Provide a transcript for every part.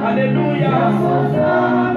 Alléluia. Alléluia.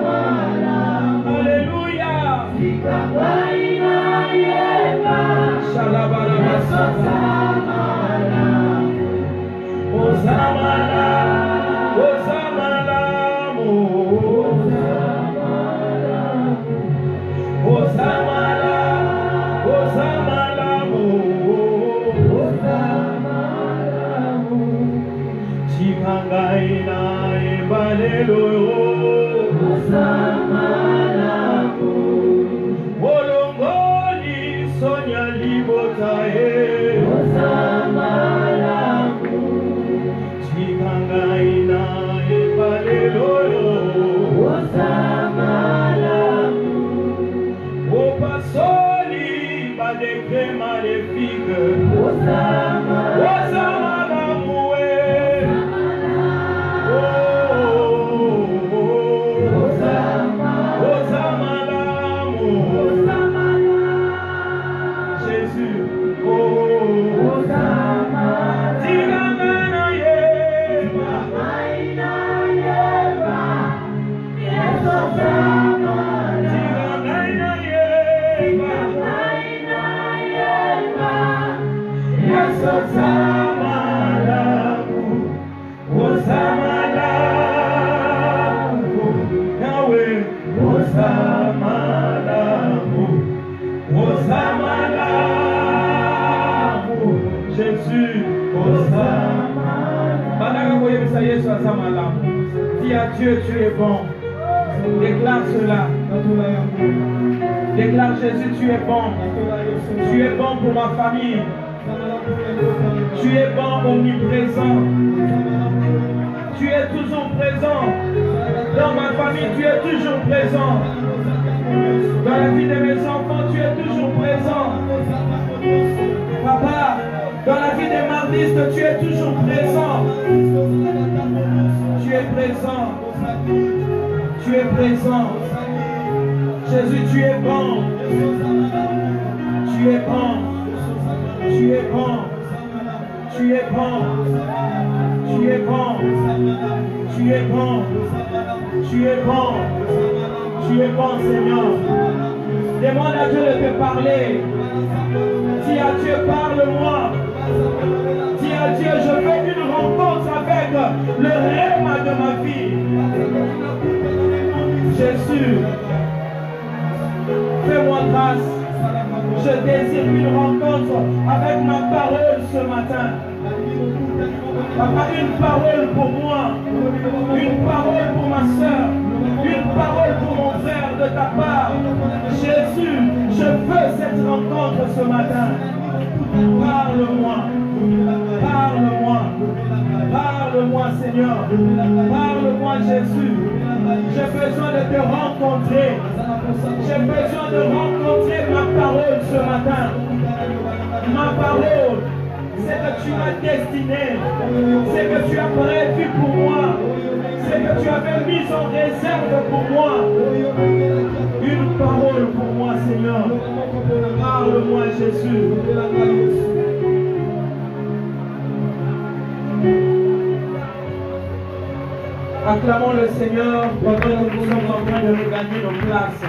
Dis à Dieu, tu es bon. Déclare cela. Déclare Jésus, tu es bon. Tu es bon pour ma famille. Tu es bon, omniprésent. Tu es toujours présent. Dans ma famille, tu es toujours présent. Dans la vie de mes enfants, tu es toujours présent. Papa, dans la vie des mardistes, tu es toujours présent. Tu es présent. Tu es présent. Jésus, tu es bon. Tu es bon. Tu es bon. Tu es bon. Tu es bon. Tu es bon. Tu es bon. Tu es bon, Seigneur. Demande à Dieu de te parler. Dis à Dieu, parle-moi. Dis à Dieu, je fais une rencontre avec le rêve de ma vie. Jésus, fais-moi grâce. Je désire une rencontre avec ma parole ce matin. Papa, une parole pour moi, une parole pour ma soeur, une parole pour mon frère de ta part. Jésus, je veux cette rencontre ce matin. Parle-moi, parle-moi, parle-moi Seigneur, parle-moi Jésus. J'ai besoin de te rencontrer. J'ai besoin de rencontrer ma parole ce matin. Ma parole, c'est que tu m'as destiné, c'est que tu as prévu pour moi, c'est que tu avais mis en réserve pour moi. Une parole pour moi, Seigneur. Parle-moi, Jésus. Acclamons le Seigneur pendant que nous sommes en train de regagner nos places.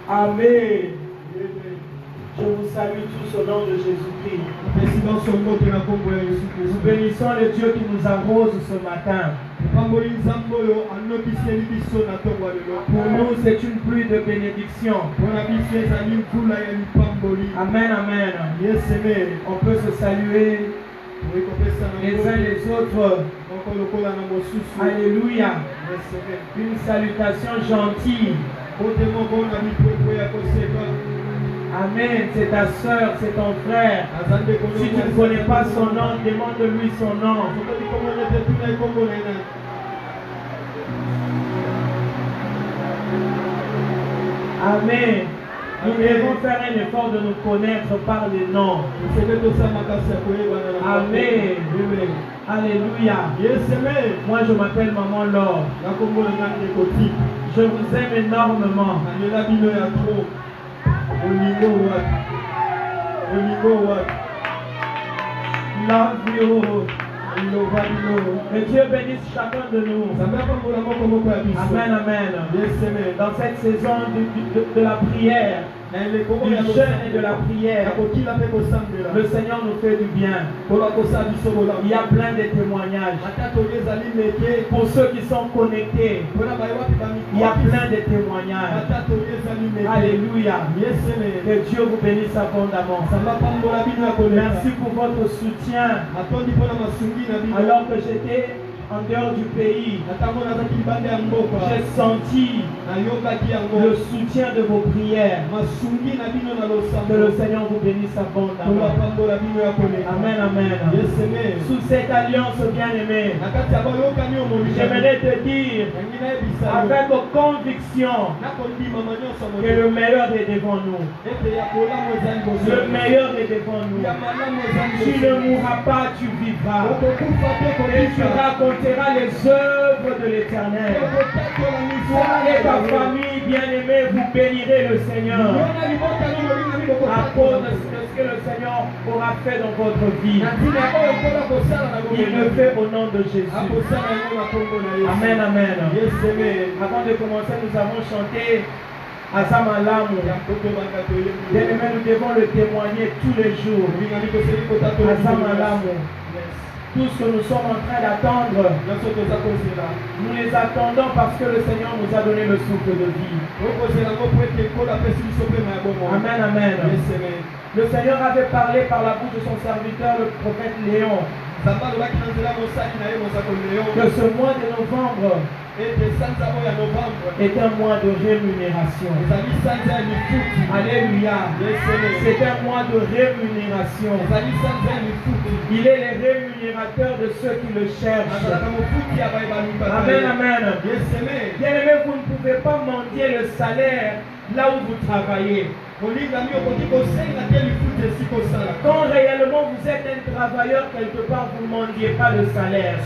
Amen. Je vous salue tous au nom de Jésus-Christ. Nous bénissons le Dieu qui nous arrose ce matin. Pour nous, c'est une pluie de bénédiction. Amen, amen. On peut se saluer les uns les autres. Alléluia. Une salutation gentille. Amen, c'est ta soeur, c'est ton frère. Si tu ne connais pas son nom, demande-lui son nom. Amen. Nous devons faire un effort de nous connaître par les noms. Amen. Alléluia. Moi je m'appelle Maman Laure. Je vous aime énormément. love you. Que Dieu bénisse chacun de nous. Amen, amen. Dans cette saison de la prière, du jeûne et de la prière, le Seigneur nous fait du bien. Il y a plein de témoignages. Pour ceux qui sont connectés, il y a plein de témoignages. Alléluia. Que Dieu vous bénisse abondamment. Merci pour votre soutien. Alors que j'étais en dehors du pays, j'ai senti le soutien de vos prières. Que le Seigneur vous bénisse abondamment. Amen, amen. Sous cette alliance bien-aimée, j'aimerais te dire avec conviction que le meilleur est devant nous. Le meilleur est devant nous. Tu ne mourras pas, tu vivras. Et tu raconteras les œuvres de l'Éternel. Toi et ta famille bien-aimée, vous bénirez le Seigneur à cause de ce que le Seigneur aura fait dans votre vie. Il le fait au nom de Jésus. Amen, amen. Avant de commencer, nous avons chanté Azamalamu. Bien-aimé, nous devons le témoigner tous les jours. Azamalamu. Tout ce que nous sommes en train d'attendre, nous les attendons parce que le Seigneur nous a donné le souffle de vie. Amen, amen. Le Seigneur avait parlé par la bouche de son serviteur, le prophète Léon, que ce mois de novembre est un mois de rémunération. Alléluia. C'est un mois de rémunération. Il est le rémunérateur de ceux qui le cherchent. Amen, amen. Bien-aimé, vous ne pouvez pas mendier le salaire là où vous travaillez. Quand réellement vous êtes un travailleur quelque part, vous ne mendiez pas le salaire.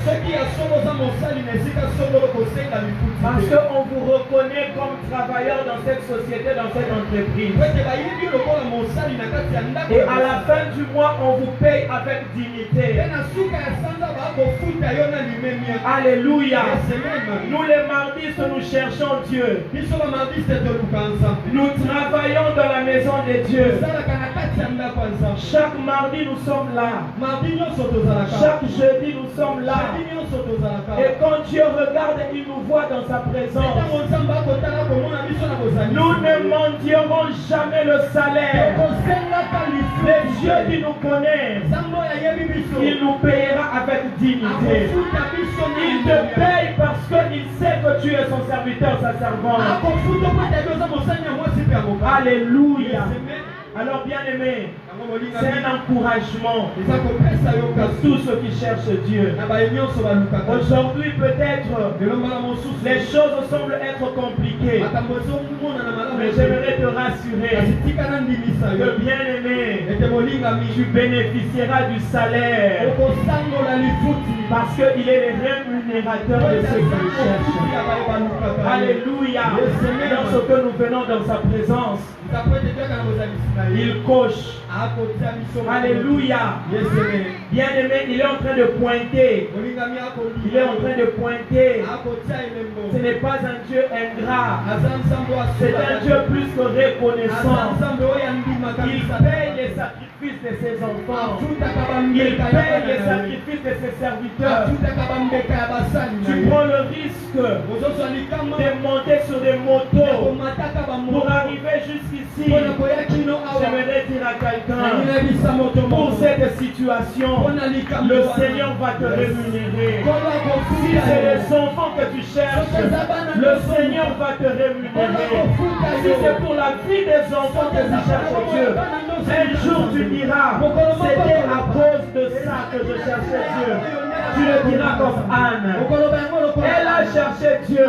Parce qu'on vous reconnaît comme travailleur dans cette société, dans cette entreprise. Et à la fin du mois, on vous paye avec dignité. Alléluia. Nous les mardis, nous cherchons Dieu. Nous travaillons dans la maison de Dieu. Chaque mardi nous sommes là. Chaque jeudi nous sommes là. Et quand Dieu regarde, il nous voit dans sa présence. Nous ne mendierons jamais le salaire. Le Dieu qui nous connaît, il nous payera avec dignité. Il te paye parce qu'il sait que tu es son serviteur, sa servante. Alléluia. Alors bien aimé, c'est un encouragement pour tous ceux qui cherchent Dieu. Aujourd'hui peut-être les choses semblent être compliquées, mais j'aimerais te rassurer que bien aimé, tu bénéficieras du salaire parce qu'il est le rémunérateur de ceux qui le cherchent. Alléluia. Lorsque nous venons dans sa présence, il coche. Alléluia. Bien aimé, il est en train de pointer. Il est en train de pointer. Ce n'est pas un Dieu ingrat. C'est un Dieu plus que reconnaissant. Il paye les sacrifices de ses enfants. Il paye les sacrifices de ses serviteurs. Tu prends le risque de monter sur des motos pour arriver jusqu'ici. J'aimerais dire à quelqu'un, pour cette situation, le Seigneur va te rémunérer. Si c'est les enfants que tu cherches, le Seigneur va te rémunérer. Si c'est pour la vie des enfants que tu cherches Dieu, un jour tu diras, c'était à cause de ça que je cherchais Dieu. Tu le diras comme Anne. Elle a cherché Dieu.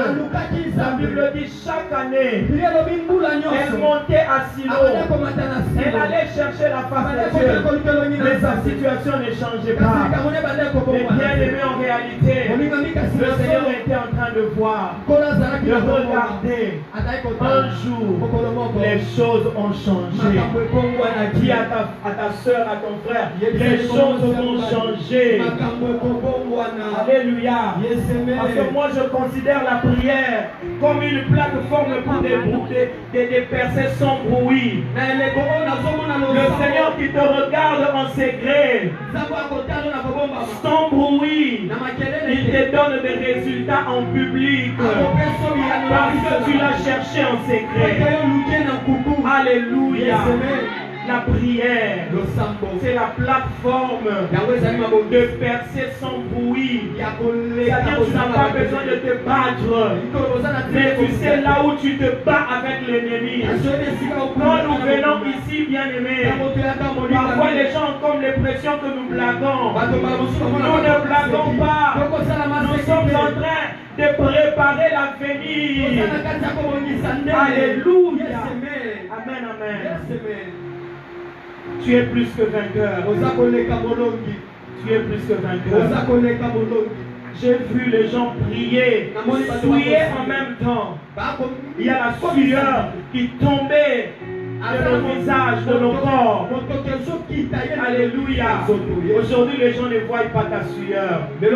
La Bible dit chaque année, elle montait à Silo. Elle allait chercher la face de Dieu. Mais sa situation ne changeait pas. Mais bien aimé en réalité, le Seigneur est était en train de voir, de regarder, un jour, les choses ont changé. Dis à ta soeur, à ton frère, les choses vont changer. Alléluia. Parce que moi, je considère la prière comme une plateforme pour des percées sans bruit. Le Seigneur qui te regarde en secret, sans bruit, il te donne des résultats en public. Parce que tu l'as cherché en secret. Alléluia. La prière, c'est la plateforme de percer sans bruit. C'est-à-dire que tu n'as pas besoin de te battre, mais tu sais là où tu te bats avec l'ennemi. Quand nous venons ici, bien-aimés, parfois les gens ont comme l'impression que nous blaguons. Nous ne blaguons pas. Nous sommes en train de préparer l'avenir. Alléluia. Amen, amen. Tu es plus que vainqueur. Tu es plus que vainqueur. J'ai vu les gens prier, souiller en même temps. Il y a la sueur qui tombait de nos visages, de nos corps. Alléluia. Aujourd'hui, les gens ne voient pas ta sueur. Mais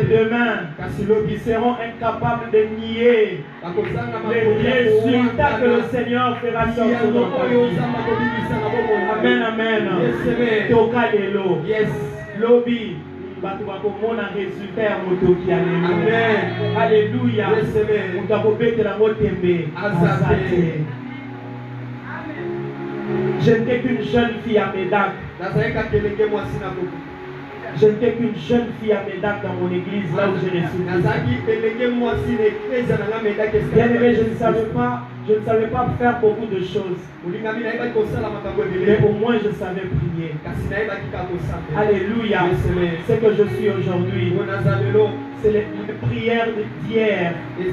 demain, ils seront incapables de nier les résultats que le Seigneur fera sortir dans ta vie. Amen, amen. Toka lelo. Yes. Lobby. Un résultat Amen. Alléluia. Je n'étais qu'une jeune fille à Médac. Je n'étais qu'une jeune fille à Médac dans mon église, là où j'ai reçu. Bien aimé, je ne savais pas faire beaucoup de choses. Mais au moins je savais prier. Alléluia. Ce que je suis aujourd'hui, c'est les prières d'hier. Et ce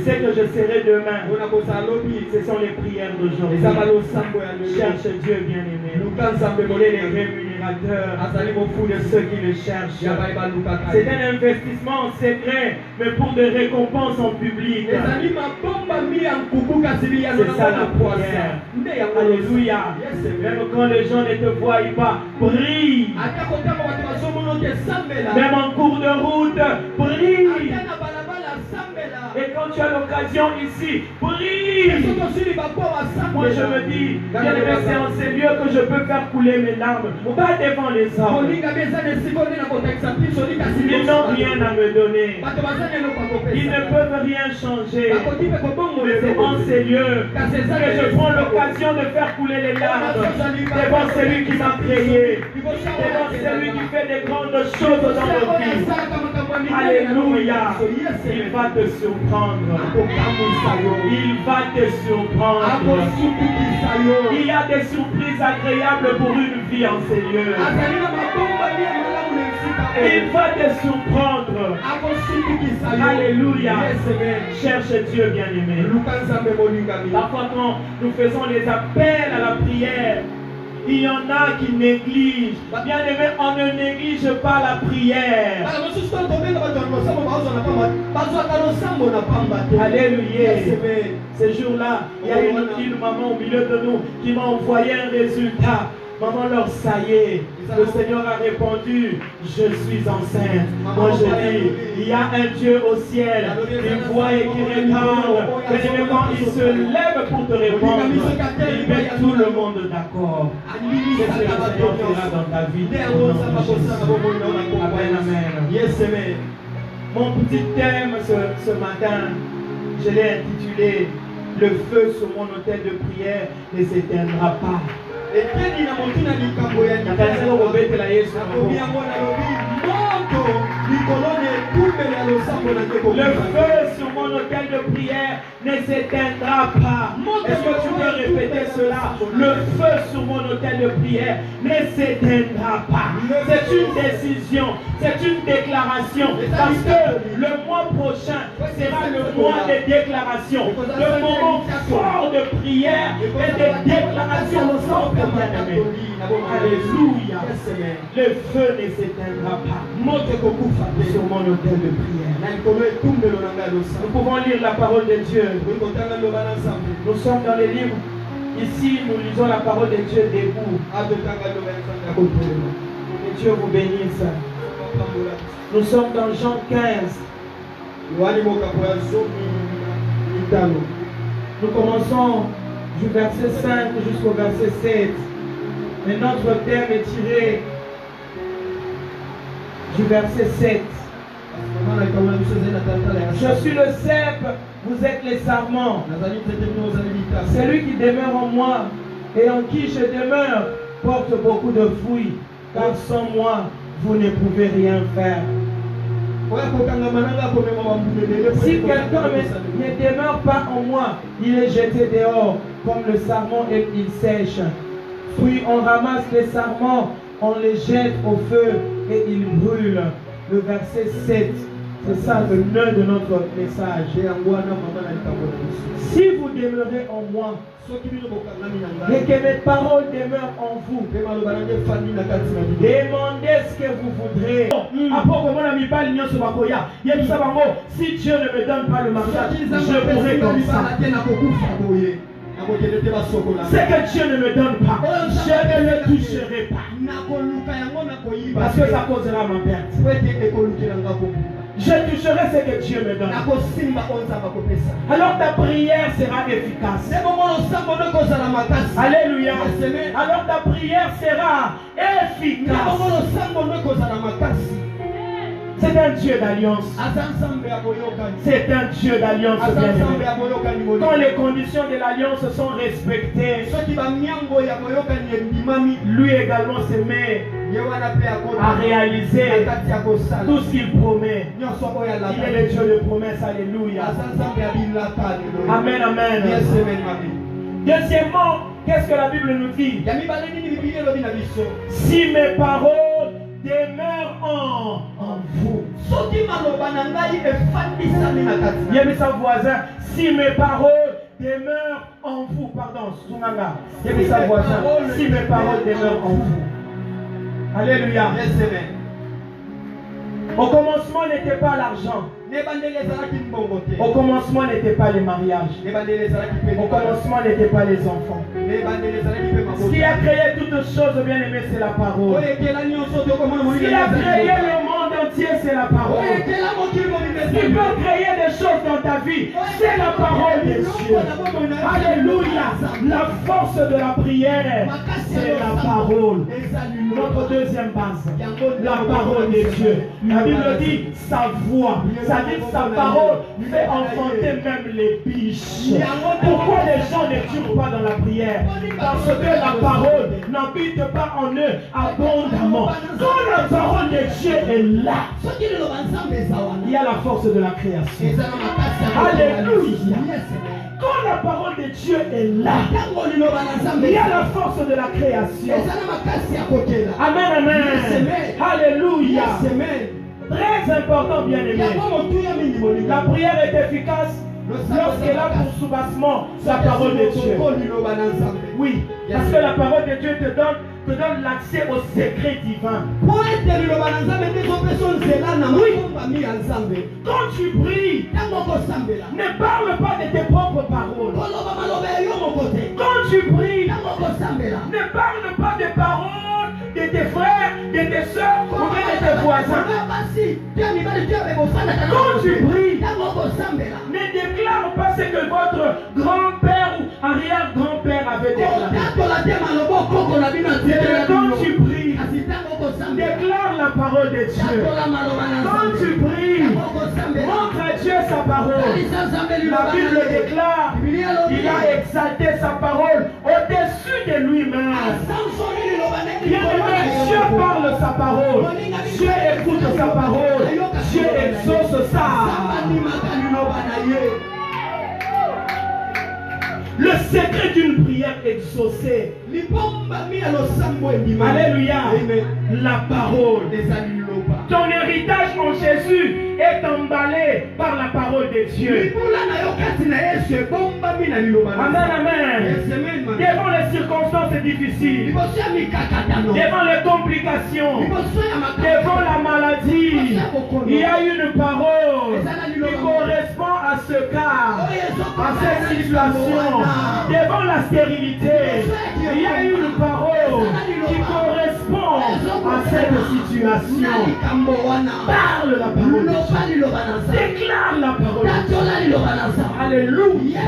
que je serai demain, ce sont les prières d'aujourd'hui. Cherche Dieu, bien-aimé. Il est le rémunérateur de ceux qui le cherchent. C'est un investissement en secret, mais pour des récompenses en public. C'est ça la prière. Alléluia. Même quand les gens ne te voient pas, prie. Même en cours de route, prie. Et quand tu as l'occasion ici, prie. Moi je me dis, c'est en ces lieux que je peux faire couler mes larmes. Pas devant les hommes. Ils n'ont rien à me donner. Ils ne peuvent rien changer. Mais c'est en ces lieux que je prends l'occasion de faire couler les larmes devant celui qui m'a créé, devant celui qui fait des grandes choses dans nos vies. Alléluia. Il va te surprendre. Il va te surprendre. Il y a des surprises agréables pour une vie en ces lieux. Il va te surprendre. Alléluia. Cherche Dieu, bien-aimé. Parfois quand nous faisons les appels à la prière, il y en a qui négligent. Bien aimé, on ne néglige pas la prière. Alléluia. Ce jour-là, il y a une maman au milieu de nous qui m'a envoyé un résultat. Maman, alors ça y est, le Seigneur a répondu, je suis enceinte. Moi je dis, il y a un Dieu au ciel qui voit et qui regarde. Mais quand il se lève pour te répondre, il met tout le monde d'accord. C'est ce que le Seigneur fera dans ta vie. Amen, amen. Mon petit thème ce matin, je l'ai intitulé, le feu sur mon autel de prière ne s'éteindra pas. feu sur mon autel de prière ne s'éteindra pas. Est-ce que tu peux répéter cela? Le feu sur mon autel de prière ne s'éteindra pas. C'est une décision, c'est une déclaration. Parce que le mois prochain sera le mois des déclarations. Le moment fort de prière et de déclaration. Bien-aimé. Alléluia. Le feu ne s'éteindra pas sur mon autel de prière. Nous pouvons lire la parole de Dieu. Nous sommes dans les livres. Ici, nous lisons la parole de Dieu debout. Que Dieu vous bénisse. Nous sommes dans Jean 15. Nous commençons du verset 5 jusqu'au verset 7. Mais notre thème est tiré du verset 7. Je suis le cep, vous êtes les sarments. Celui qui demeure en moi et en qui je demeure porte beaucoup de fruits, car sans moi, vous ne pouvez rien faire. Si quelqu'un ne demeure pas en moi, il est jeté dehors comme le sarment et il sèche. Puis on ramasse les sarments, on les jette au feu et ils brûlent. Le verset 7, c'est ça le nœud de notre message. Si vous demeurez en moi et que mes paroles demeurent en vous, demandez ce que vous voudrez. Si Dieu ne me donne pas le mariage, je pourrai comme ça. Ce que Dieu ne me donne pas, je ne le toucherai pas. Parce que ça causera ma perte. Je toucherai ce que Dieu me donne. Alors ta prière sera efficace. Alléluia. Alors ta prière sera efficace. C'est un Dieu d'alliance. C'est un Dieu d'alliance. Quand les conditions de l'alliance sont respectées, lui également se met à réaliser tout ce qu'il promet. Il est le Dieu de promesses. Alléluia. Amen, amen. Deuxièmement, qu'est-ce que la Bible nous dit? Si mes paroles demeurent en vous. Yémi sa voisin, si mes paroles demeurent en vous, pardon, Sunganga. Yémi sa voisin, si mes paroles demeurent en vous. Alléluia. Au commencement n'était pas l'argent. Au commencement n'était pas les mariages. Au commencement n'était pas les enfants. Ce qui a créé toutes choses, bien aimé, c'est la parole. Ce qui a créé le monde entier, c'est la parole. Ce qui peut créer des choses dans ta vie, c'est la parole de Dieu. Alléluia. La force de la prière, c'est la parole. Notre deuxième base, la parole de Dieu. La Bible dit sa voix. Ça dit que sa parole fait enfanter même les biches. Pourquoi les gens ne turent pas dans la prière? Parce que la parole n'habite pas en eux abondamment. Quand la parole de Dieu est là, il y a la force de la création. Alléluia. Quand la parole de Dieu est là, il y a la force de la création. Amen, amen. Alléluia. Très important, bien aimé. La prière est efficace lorsqu'elle a pour soubassement la parole de Dieu. Oui, parce que la parole de Dieu te donne l'accès au secret divin. Oui. Quand tu pries, ne parle pas de tes propres paroles. Quand tu pries, ne parle pas des paroles de tes frères, de tes soeurs ou de tes voisins. Quand tu pries, ne déclare pas ce que votre grand-père ou arrière-grand-père avait déclaré. Quand tu pries, déclare la parole de Dieu. Quand tu pries, montre à Dieu sa parole. La Bible déclare qu'il a exalté sa parole au-dessus de lui-même. Bien aimé, Dieu parle sa parole. Dieu écoute sa parole. Dieu exauce ça. Le secret d'une prière exaucée. Alléluia. La parole. Ton héritage en Jésus est emballé par la parole de Dieu. Amen, amen. Devant les circonstances difficiles, devant les complications, devant la maladie, il y a une parole qui correspond à ce cas, à cette situation. Devant la stérilité, il y a une parole qui correspond à cette situation. Parle la parole de Dieu. Déclare la parole de Dieu. Alléluia.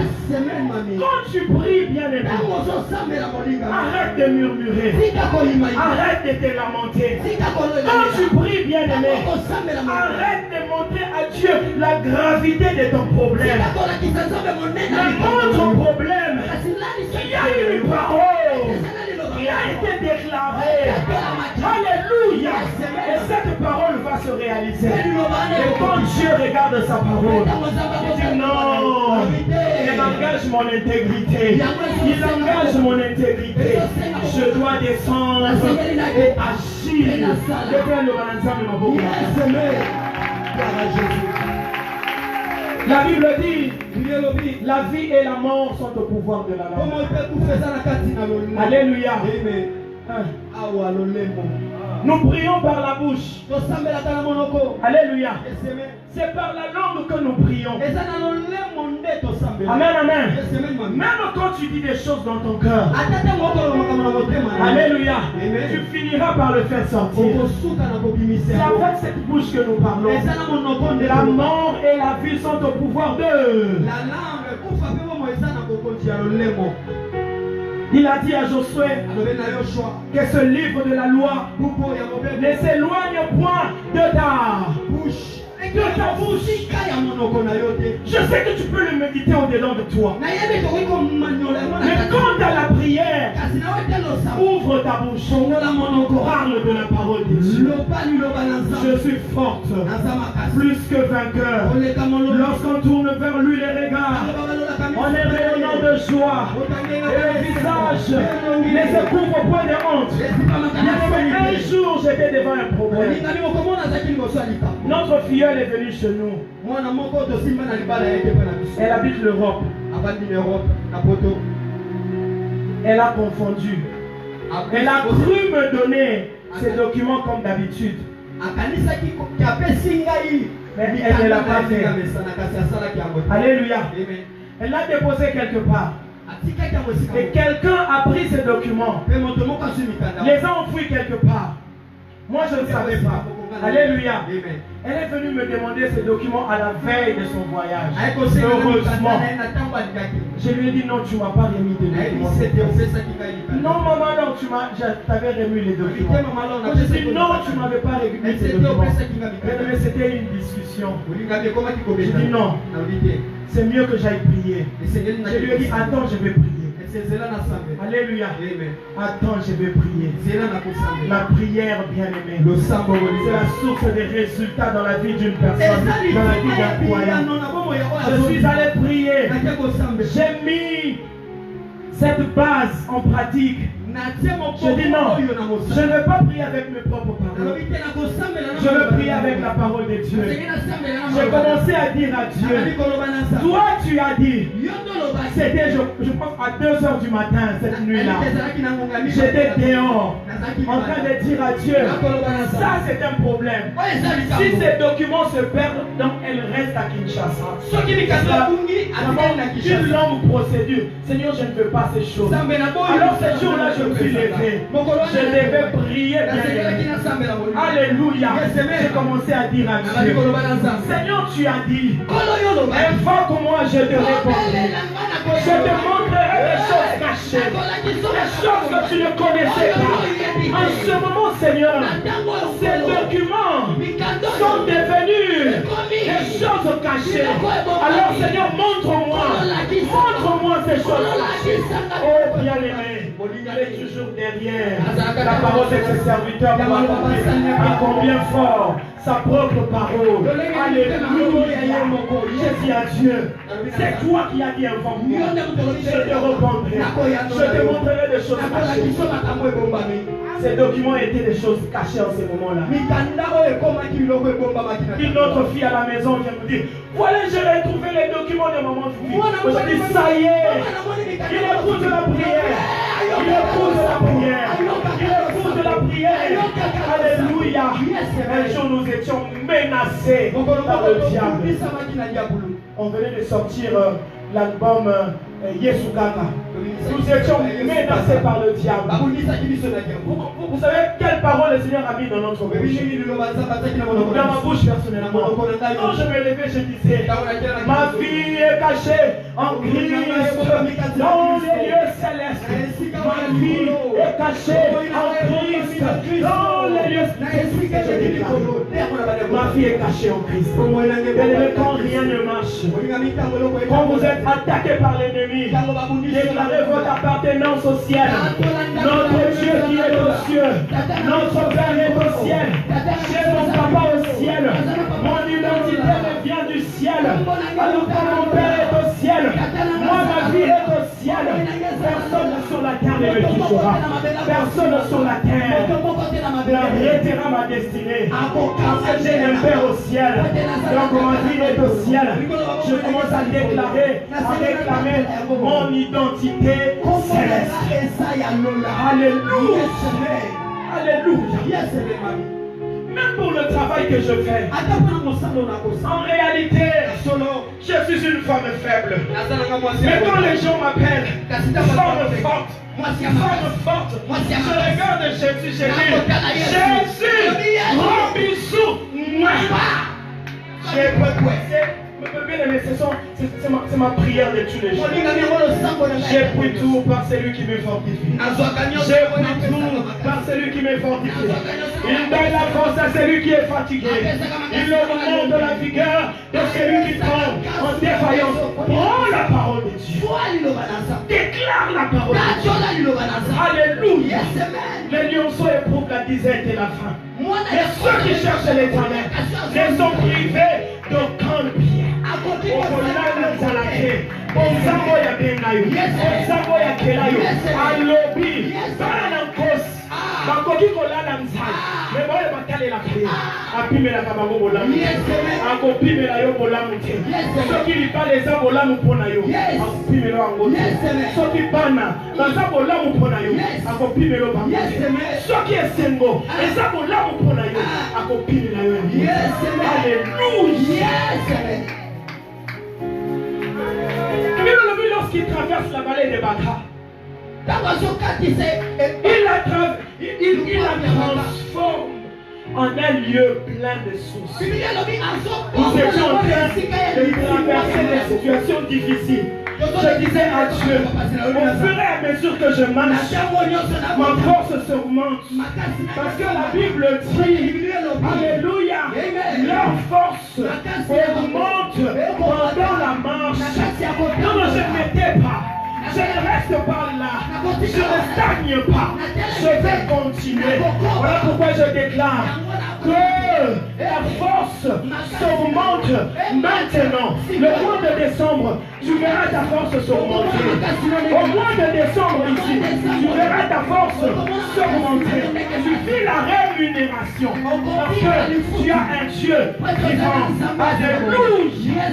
Quand tu pries, bien-aimé, arrête de murmurer. Arrête de te lamenter. Quand tu pries, bien-aimé, arrête de montrer à Dieu la gravité de ton problème. Montre ton problème. Il y a une parole qui a été déclarée. Alléluia. Et cette parole va se réaliser. Et quand Dieu regarde sa parole, il dit non, il engage mon intégrité. Il engage mon intégrité. Je dois descendre et agir. La Bible dit, la vie et la mort sont au pouvoir de la langue. Alléluia. Nous prions par la bouche. Alléluia. C'est par la langue que nous prions. Amen, amen. Même quand tu dis des choses dans ton cœur, alléluia, tu finiras par le faire sortir. C'est avec cette bouche que nous parlons. La mort et la vie sont au pouvoir d'eux. Il a dit à Josué que ce livre de la loi ne s'éloigne point de ta bouche. Je sais que tu peux le méditer au-dedans de toi. Mais quand à la prière, ouvre ta bouche, parle de la parole de Dieu. Je suis forte, plus que vainqueur. Lorsqu'on tourne vers lui les regards, on est rayonnant de joie. Et le visage ne se couvre au point de honte. Un jour, j'étais devant un problème. Notre filleule est venue chez nous. Elle habite l'Europe. Elle a confondu. Elle a cru me donner ses documents comme d'habitude. Mais elle ne l'a pas fait. Alléluia. Elle l'a déposé quelque part. Et quelqu'un a pris ces documents, les a enfouis quelque part. Moi je ne savais pas. Alléluia. Elle est venue me demander ces documents à la veille de son voyage. Heureusement. Je lui ai dit non, tu ne m'as pas remis des documents. Non maman, non, tu t'avais remis les documents. Je lui ai dit non, tu ne m'avais pas remis les documents. Mais c'était une discussion. Je lui ai dit non, c'est mieux que j'aille prier. Je lui ai dit attends, je vais prier. Alléluia. Attends, je vais prier. La prière, bien-aimée, c'est la source des résultats dans la vie d'une personne, dans la vie d'un croyant. Je suis allé prier. J'ai mis cette base en pratique. Je dis non, je ne veux pas prier avec mes propres paroles. Je veux prier avec la parole de Dieu. J'ai commencé à dire à Dieu, toi tu as dit, c'était je pense à 2 h du matin cette nuit-là. J'étais dehors en train de dire à Dieu, ça c'est un problème. Si ces documents se perdent, donc elles restent à Kinshasa. Une longue procédure. Seigneur, je ne veux pas ces choses. Alors ce jour-là, je me suis levé. Je devais prier. Alléluia. J'ai commencé à dire à Dieu, Seigneur, tu as dit, invoque-moi, je te répondrai. Je te montrerai des choses cachées, des choses que tu ne connaissais pas. En ce moment, Seigneur, ces documents sont devenus des choses cachées. Alors, Seigneur, montre-moi ces choses. Oh, bien-aimé, allait toujours derrière la parole de ses serviteurs pour accomplir à combien fort sa propre parole. Alléluia. J'ai dit à Dieu, c'est toi qui as dit invoque-moi. Je te répondrai. Je te montrerai des choses cachées. Ces documents étaient des choses cachées en ce moment-là. Une autre fille à la maison vient me dire, voilà, j'ai retrouvé les documents de maman Fifi. Je dis, ça y est, il épouse de la prière. Il épouse de la prière. Il épouse de la prière. Alléluia. Un jour, nous étions menacés par le diable. On venait de sortir l'album Yesugaka. Nous étions menacés par le diable. Vous savez quelle parole le Seigneur a mis dans notre bouche? Dans ma bouche personnellement. Quand je me levais, je disais, ma vie est cachée en Christ dans les lieux célestes. Ma vie est cachée en Christ dans les lieux célestes. Ma vie est cachée en Christ. Et quand rien ne marche, quand vous êtes attaqué par l'ennemi, déclarez votre appartenance au ciel. Notre Dieu qui est au ciel, notre Père est au ciel. J'ai mon papa au ciel. Mon identité me vient du ciel. Alors que mon Père est au ciel, moi ma vie est au ciel. Personne sur la terre ne me touchera. Personne sur la terre n'arrêtera ma destinée. Parce que j'ai un Père au ciel. Donc ma vie est au ciel. Je commence à déclarer, à réclamer mon identité céleste. Alléluia. Alléluia. Même pour le travail que je fais, en réalité, je suis une femme faible. Mais quand les gens m'appellent femme forte, je regarde Jésus, je dis, Jésus, grand bisou. C'est ma prière de tous les jours. J'ai pris tout par celui qui me fortifie. J'ai pris tout par celui qui me fortifie. Il donne la force à celui qui est fatigué. Il augmente la vigueur de celui qui tombe en défaillance. Prends la parole de Dieu. Déclare la parole de Dieu. Alléluia. Les lionceaux éprouvent la disette et la faim. Et ceux qui cherchent l'Éternel ne sont privés d'aucun bien. Lorsqu'il traverse la vallée de Baka, il la transforme en un lieu plein de sources. Nous étions en train de traverser des situations difficiles. Je disais à Dieu, au fur et à mesure que je marche, ma force s'augmente. Parce que la Bible dit, alléluia, leur force augmente pendant la marche. Non, je ne m'étais pas. Je ne reste pas là. Je ne stagne pas. Je vais continuer. Voilà pourquoi je déclare que la force s'augmente maintenant. Le mois de décembre, tu verras ta force s'augmenter. Au mois de décembre ici, tu verras ta force s'augmenter. Tu vis la rémunération. Parce que tu as un Dieu vivant. Alléluia.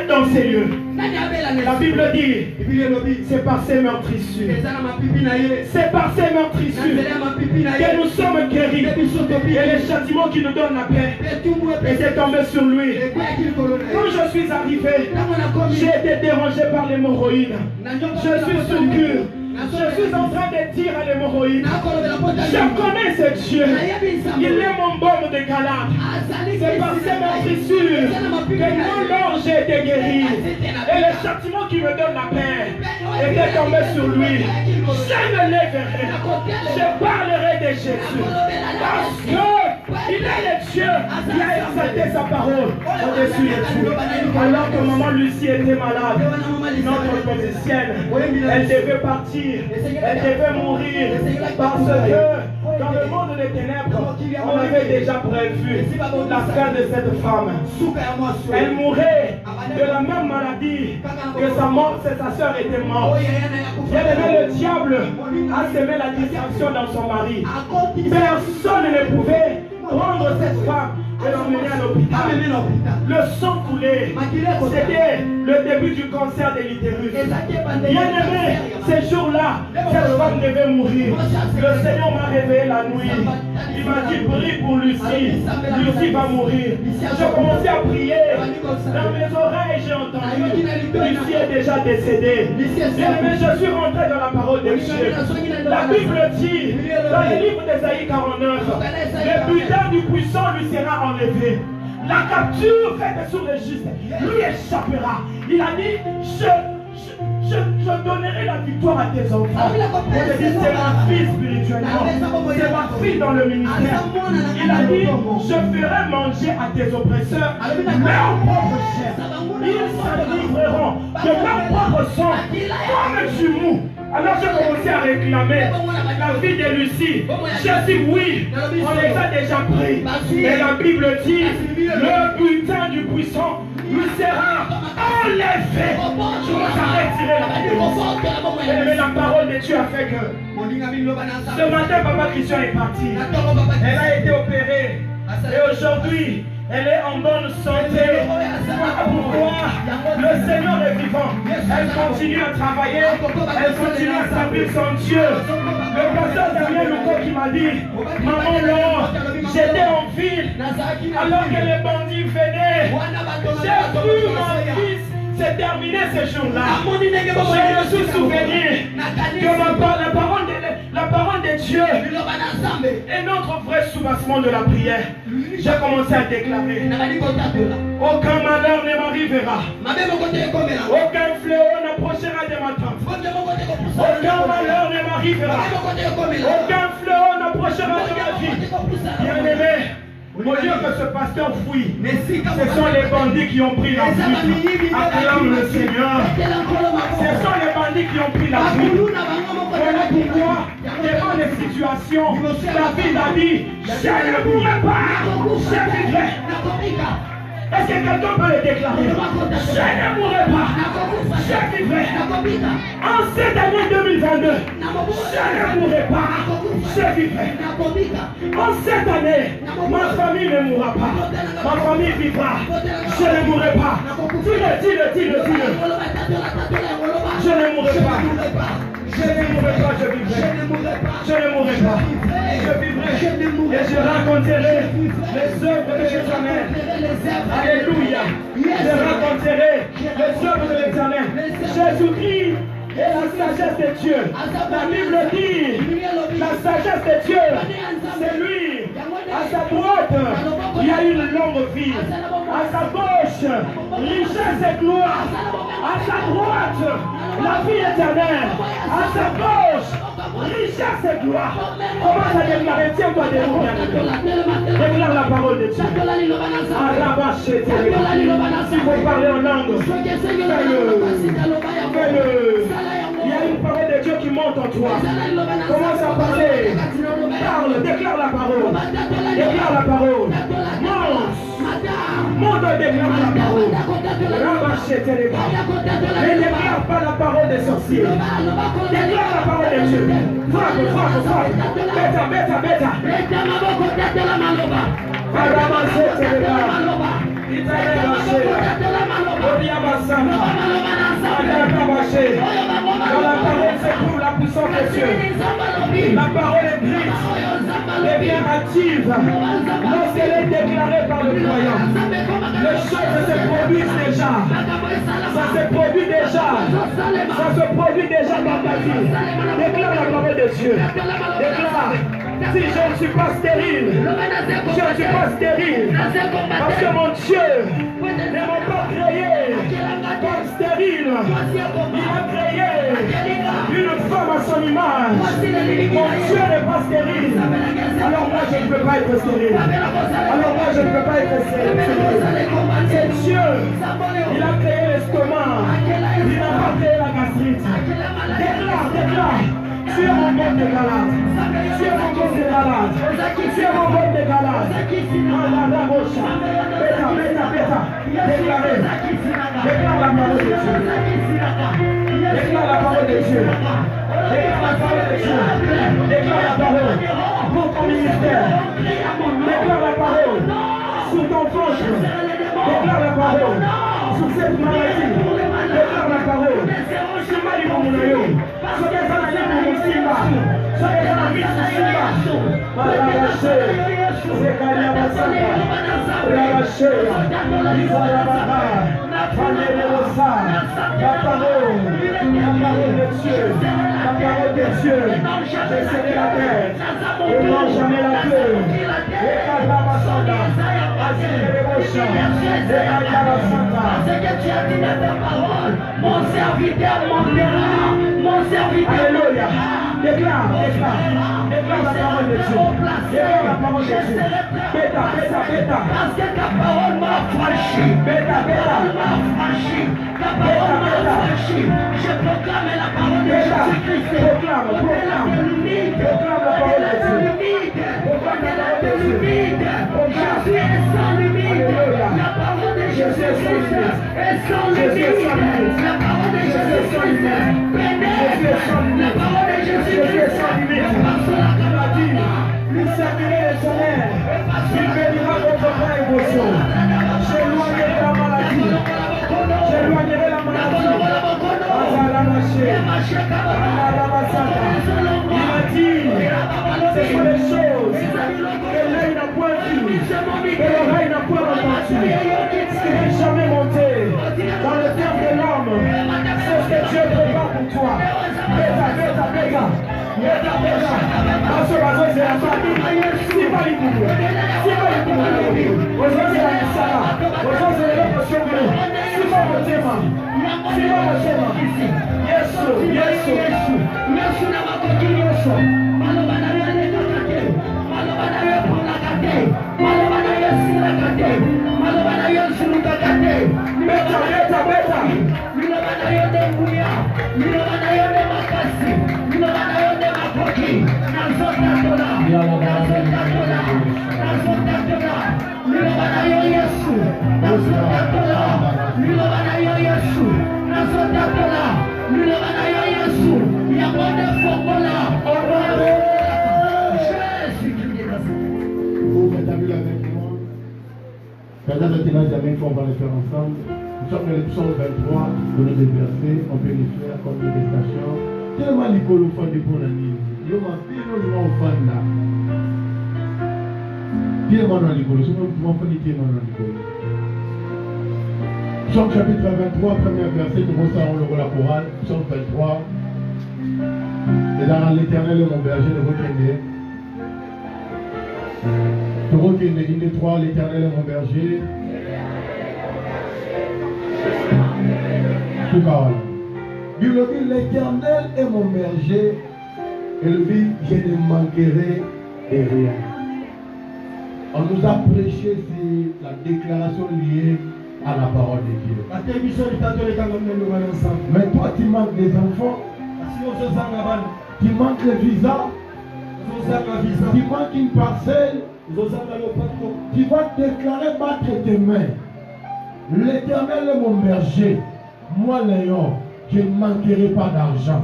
Dans ces lieux, la Bible dit, c'est par ces meurtrissures, c'est par ces meurtrissures que nous sommes guéris. Et les châtiments qui nous donnent la paix étaient tombés sur lui. Quand je suis arrivé, j'ai été dérangé par l'hémorroïde. Je suis sous cure. Je suis en train de dire à l'hémorroïde, je connais ce Dieu. Il est mon baume de Galade. C'est par ces meurtrissures que mon Lord j'ai été guéri. Et le châtiment qui me donne la paix était tombé sur lui. Je me lèverai. Je parlerai de Jésus. Parce que Il est Dieu. Il a exalté sa parole au-dessus de tout. Alors que maman Lucie était malade, notre musicienne, elle devait partir, elle devait mourir parce que dans le monde des ténèbres, on avait déjà prévu la fin de cette femme. Elle mourait de la même maladie que sa soeur était morte. Le diable a semé la distraction dans son mari. Personne ne pouvait prendre cette femme et l'emmener à l'hôpital. Le sang coulait. C'était le début du cancer de l'utérus. Bien aimé, ces jours-là, cette femme devait mourir. Le Seigneur m'a réveillé la nuit. Il m'a dit, prie pour Lucie. Lucie va mourir. J'ai commencé à prier. Dans mes oreilles, j'ai entendu. Lucie est déjà décédée. Bien aimé, je suis rentré dans la parole de Dieu. La Bible dit, dans le livre d'Ésaïe 49, le butin du puissant lui sera enlevé. La capture faite sur le juste lui échappera. Il a dit, je donnerai la victoire à tes enfants. On te dit, c'est ma fille spirituellement. C'est ma fille dans le ministère. Il a dit, je ferai manger à tes oppresseurs leur propre chair. Ils se livreront de leur propre sang comme du mou. Alors j'ai commencé à réclamer la vie de Lucie. J'ai dit oui, on les a déjà pris. Et la Bible dit, le butin du puissant lui sera enlevé. Je vous arrête tirer la Bible. Mais la parole de Dieu a fait que ce matin, Papa Christian est parti. Elle a été opérée. Et aujourd'hui, elle est en bonne santé. Pourquoi? Le Seigneur est vivant. Elle continue à travailler. Elle continue à servir son Dieu. Le pasteur Damien Louko qui m'a dit, maman Laure, j'étais en ville alors que les bandits venaient. J'ai vu mon fils. C'est terminé ce jour-là. Je me suis souvenu que la parole de Dieu est notre vrai soubassement de la prière. J'ai commencé à déclarer, aucun malheur ne m'arrivera. Aucun fléau n'approchera de ma tente. Aucun malheur ne m'arrivera. Aucun fléau n'approchera de ma vie. Bien-aimé, au lieu que ce pasteur fouille, ce sont les bandits qui ont pris la fuite. Acclame le Seigneur. Ce sont les bandits qui ont pris la fuite. Voilà pourquoi, devant les situations, David a dit, je ne mourrai pas, je vivrai. Est-ce que quelqu'un peut le déclarer? Je ne mourrai pas, je vivrai. En cette année 2022, je ne mourrai pas, je vivrai. En cette année, ma famille ne mourra pas, ma famille vivra, je ne mourrai pas. Dis-le. Je ne mourrai pas. Je ne mourrai pas, je vivrai. Je ne mourrai pas. Je vivrai. Et je raconterai les œuvres de l'Éternel. Alléluia. Je raconterai les œuvres de l'Éternel. Jésus-Christ est la sagesse de Dieu. La Bible dit, la sagesse de Dieu, c'est lui. À sa droite, il y a une longue vie. À sa gauche, richesse et gloire. À sa droite, la vie éternelle. À sa gauche, richesse et gloire. Commence à déclarer, tiens-toi debout. Déclare la parole de Dieu. Si vous parlez en langue, fais-le. Il y a une parole de Dieu qui monte en toi. Commence à parler. Parle, déclare la parole. Déclare la parole. Monte, déclare la parole. Ne déclare pas la parole des sorciers. Déclare la parole de Dieu. Frappe. Bêta. Dans la parole se trouve la puissance de Dieu. La parole écrite devient active lorsqu'elle est déclarée par le croyant. Les choses se produisent déjà. Ça se produit déjà. Ça se produit déjà dans ta vie. Déclare la parole de Dieu. Déclare. Si je ne suis pas stérile, je ne suis pas stérile. Parce que mon Dieu ne m'a pas créé comme stérile. Il a créé une femme à son image. Mon Dieu n'est pas stérile. Alors moi je ne peux pas être stérile. Alors moi, je ne peux pas être stérile. C'est Dieu. Il a créé l'estomac. Il n'a pas créé la gastrite. Déclare. Tu es mon bon de galade. Tu es mon bon de galade. Tu es mon bon de galade. Malada Rocha. Bêta. Déclarez. Déclare la parole de Dieu. Déclare la parole de Dieu. Déclare la parole de Dieu. Déclare la parole pour ton ministère. Déclare la parole sur ton ventre. Déclare la parole sur cette maladie. Déclare la parole. Simba Limonounayo. Soyez en allié pour mon Simba. Soyez en allié pour Simba. Malaraché. Zekaria Basaka. Raraché. Isarabara. Valérosa. La parole de Dieu. La parole de Dieu. Je serai la tête. Et non jamais la queue. Et Kadabasanda. Azirebocha. Zekaria Basaka. C'est que tu as dit dans ta parole. Mon serviteur m'enverra. Mon serviteur. Alléluia. Déclare la parole de Dieu. Déclare la parole de Dieu. Bêta. Parce que ta parole m'a franchi. Bêta. Ta parole m'a franchi. Je proclame la parole de Jésus-Christ. Proclame la parole de Dieu. Proclame la parole de Dieu. Jésus est sans limite. La parole de Jésus est sans limite. La parole de Jésus est sans limite. La parole de Jésus est sans limite. Lui servirait l'éternel. Il bénira votre pain et vos choses. J'éloignerai la maladie. Il m'a dit, ce sont les choses que l'œil n'a point vues, que l'oreille n'a point entendu, ce qui n'est jamais monté dans le cœur de l'homme. C'est ce que Dieu prépare pour toi. Bêta. Parce que c'est la famille. Si pas les boules. Aujourd'hui, c'est la Sala. Aujourd'hui, c'est l'autre chose. Si pas mon thème. Yesu na makoki nyonso maloba na yo elekaka te maloba na yo epongaka te maloba na yo esilaka te maloba na yo ezulukaka te Bêta. liloba na yo nde nguya liloba na yo nde makasi liloba na yo nde makoki nazotatola liloba na yo Yesu nazotatola liloba na yo Yesu nazotatola liloba na yo Yesu yango nde fongola Vous faites la Bible avec moi. Peut-être qu'il n'a jamais qu'on va le faire ensemble. Nous sommes dans le psaume 23, de nos versets, on peut les faire comme une méditation. Tellement l'icône au fond du bon ami. Il m'a dit, nous allons au fond là. Pieds-moi dans l'icône, c'est mon enfant qui pieds-moi dans l'icône. Psaume chapitre 23, premier verset, nous ressortons le rôle la chorale. Psaume 23. Et dans l'éternel est mon berger, le retenez. Tu retenez, une des trois, l'éternel est mon berger. Tout cas, il dit, l'éternel est mon berger. Et il dit, je ne manquerai de rien. On nous a prêché sur la déclaration liée à la parole de Dieu. Mais toi, tu manques des enfants. Tu manques le visa. Tu manques une parcelle. Tu vas déclarer battre tes mains. L'éternel est mon berger. Moi, Léon, je ne manquerai pas d'argent.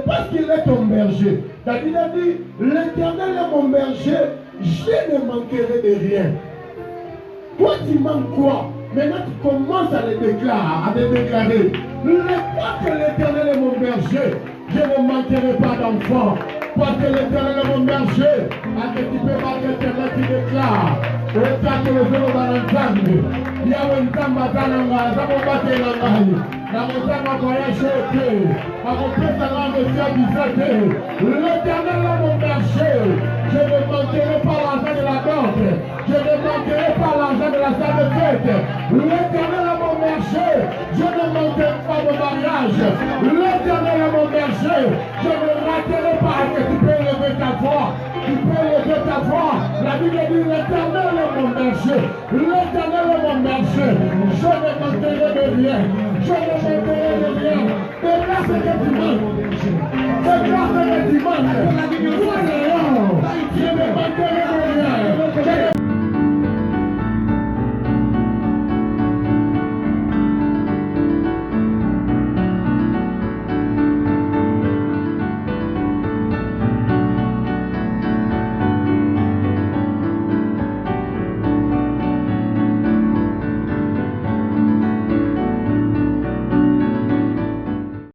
Parce qu'il est ton berger. David a dit, l'éternel est mon berger. Je ne manquerai de rien. Toi, tu manques quoi? Maintenant, tu commences à le déclarer. Parce que l'éternel est mon berger, je ne manquerai pas d'enfants. Parce que l'éternel est mon berger, à que tu peux marquer l'éternel qui déclare. Et ça, que le zéro dans l'ensemble. Il y a un temps matin, ça va battre l'ensemble. Dans mon temps, on voyage au cœur. À mon président, monsieur Bizette. L'éternel est mon berger. Je ne manquerai pas l'argent de la banque. Je ne manquerai pas l'argent de la salle de fête. L'éternel est mon berger. Je ne manquerai pas de mariage. L'éternel est mon berger. Je ne raterai pas que tu peux lever ta voix. Tu peux lever ta voix. La Bible dit l'Éternel est mon berger. L'Éternel est mon berger. Je ne manquerai de rien. Je ne manquerai de rien. C'est grâce que tu manques. C'est grâce que tu manques. Je ne manquerai de rien.